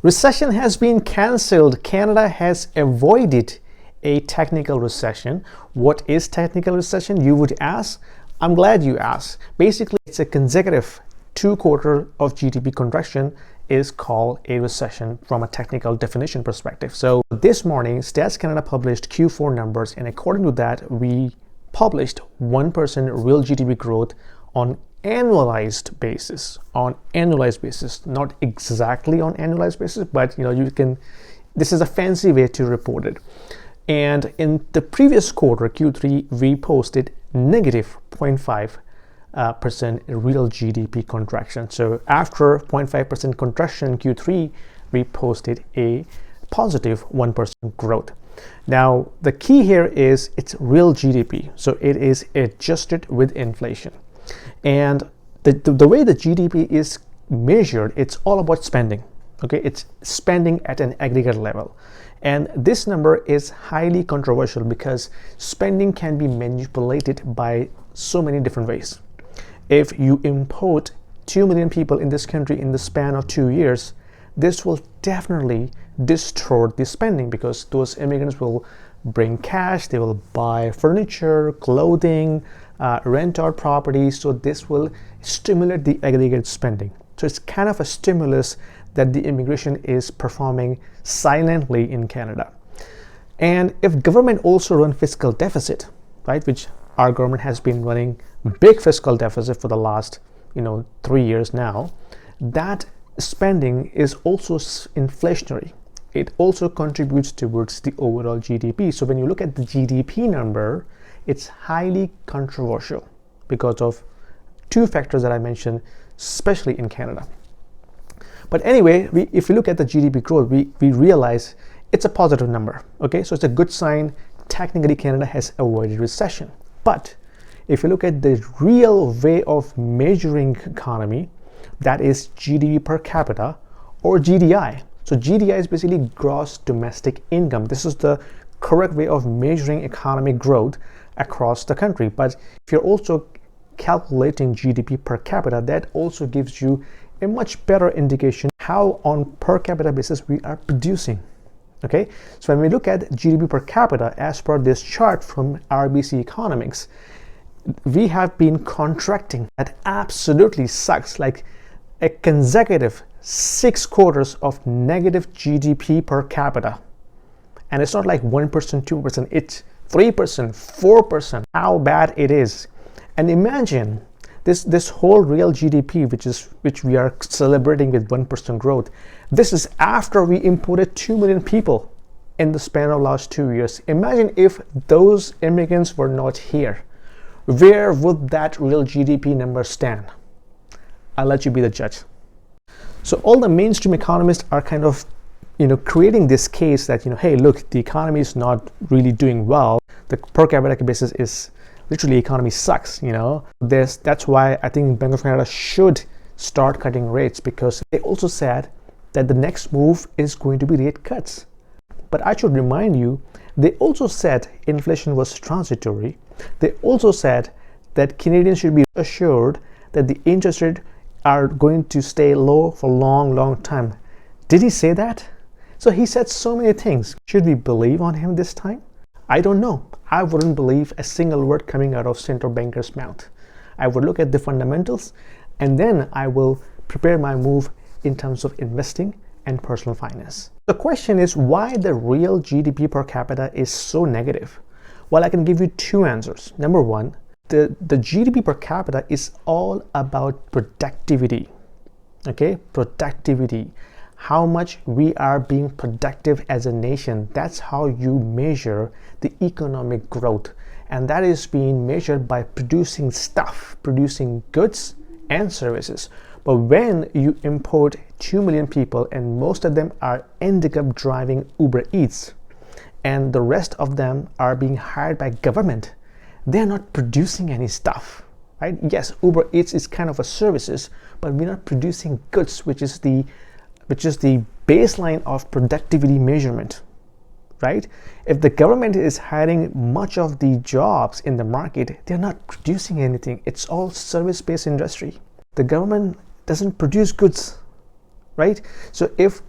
Recession has been cancelled. Canada has avoided a technical recession. What is technical recession, you would ask? I'm glad you asked. Basically, it's a consecutive 2 quarter of GDP contraction is called a recession from a technical definition perspective. So this morning, Stats Canada published Q4 numbers, and according to that, we published 1% real GDP growth on annualized basis, not exactly on annualized basis, but you can, this is a fancy way to report it. And in the previous quarter, Q3, we posted negative 0.5% real GDP contraction. So after 0.5% contraction in Q3, we posted a positive 1% growth. Now, the key here is it's real GDP. So it is adjusted with inflation. And the way the GDP is measured, it's all about spending. Okay, it's spending at an aggregate level. And this number is highly controversial because spending can be manipulated by so many different ways. If you import 2 million people in this country in the span of 2 years, this will definitely distort the spending because those immigrants will bring cash, they will buy furniture, clothing, rent out properties. So this will stimulate the aggregate spending. So it's kind of a stimulus that the immigration is performing silently in Canada. And if government also run fiscal deficit, right, which our government has been running big fiscal deficit for the last 3 years now, that spending is also inflationary. It also contributes towards the overall GDP. So when you look at the GDP number, it's highly controversial because of two factors that I mentioned, especially in Canada. But anyway, if we look at the GDP growth, we realize it's a positive number. Okay, so it's a good sign. Technically, Canada has avoided recession. But if you look at the real way of measuring economy, that is GDP per capita or GDI. So GDI is basically gross domestic income. This is the correct way of measuring economic growth across the country. But if you're also calculating GDP per capita, that also gives you a much better indication how on per capita basis we are producing. Okay, so when we look at GDP per capita as per this chart from RBC Economics, we have been contracting. That absolutely sucks. Like a consecutive 6 quarters of negative GDP per capita. And it's not like 1%, 2%, it's 3%, 4%, how bad it is. And imagine this whole real GDP, which we are celebrating with 1% growth. This is after we imported 2 million people in the span of last 2 years. Imagine if those immigrants were not here. Where would that real GDP number stand? I'll let you be the judge. So all the mainstream economists are kind of creating this case that hey, look, the economy is not really doing well. The per capita basis is literally, economy sucks. That's why I think Bank of Canada should start cutting rates, because they also said that the next move is going to be rate cuts. But I should remind you, they also said inflation was transitory. They also said that Canadians should be assured that the interest rate are going to stay low for a long time. Did he say that? So he said so many things. Should we believe on him this time? I don't know. I wouldn't believe a single word coming out of central banker's mouth. I would look at the fundamentals, and then I will prepare my move in terms of investing and personal finance. The question is why the real GDP per capita is so negative. Well, I can give you two answers. Number one, the GDP per capita is all about productivity. Okay, productivity. How much we are being productive as a nation. That's how you measure the economic growth. And that is being measured by producing stuff, producing goods and services. But when you import 2 million people and most of them are ending up driving Uber Eats and the rest of them are being hired by government, they're not producing any stuff, right? Yes, Uber Eats is kind of a services, but we're not producing goods, which is the baseline of productivity measurement, right? If the government is hiring much of the jobs in the market, they're not producing anything. It's all service-based industry. The government doesn't produce goods, right? So if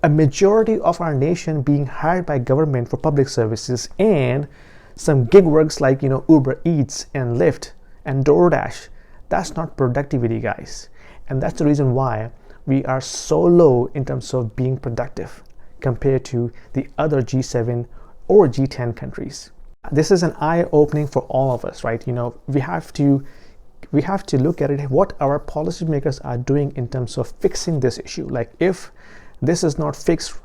a majority of our nation being hired by government for public services, and some gig works like Uber Eats and Lyft and DoorDash. That's not productivity, guys. And that's the reason why we are so low in terms of being productive compared to the other G7 or G10 countries. This is an eye-opening for all of us, right? We have to look at it, what our policymakers are doing in terms of fixing this issue. Like, if this is not fixed,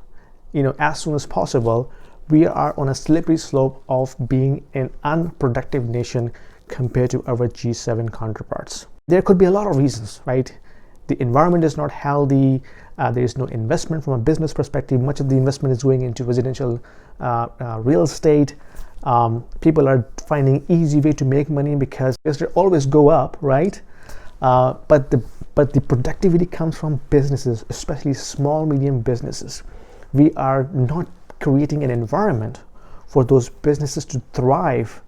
as soon as possible, we are on a slippery slope of being an unproductive nation compared to our G7 counterparts. There could be a lot of reasons, right? The environment is not healthy. There is no investment from a business perspective. Much of the investment is going into residential real estate. People are finding easy way to make money because they always go up, right? But the productivity comes from businesses, especially small, medium businesses. We are not creating an environment for those businesses to thrive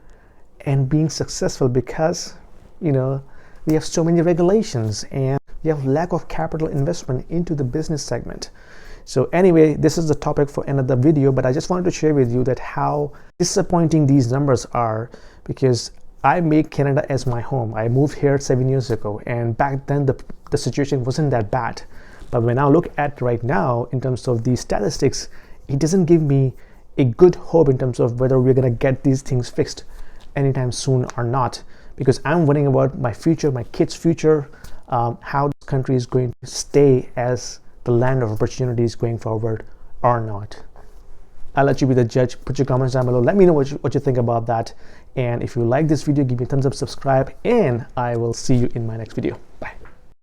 and being successful because, we have so many regulations and we have lack of capital investment into the business segment. So anyway, this is the topic for another video, but I just wanted to share with you that how disappointing these numbers are, because I make Canada as my home. I moved here 7 years ago, and back then the situation wasn't that bad. But when I look at right now in terms of these statistics, it doesn't give me a good hope in terms of whether we're going to get these things fixed anytime soon or not, because I'm worrying about my future, my kids' future, how this country is going to stay as the land of opportunities going forward or not. I'll let you be the judge. Put your comments down below. Let me know what you think about that. And if you like this video, give me a thumbs up, subscribe, and I will see you in my next video.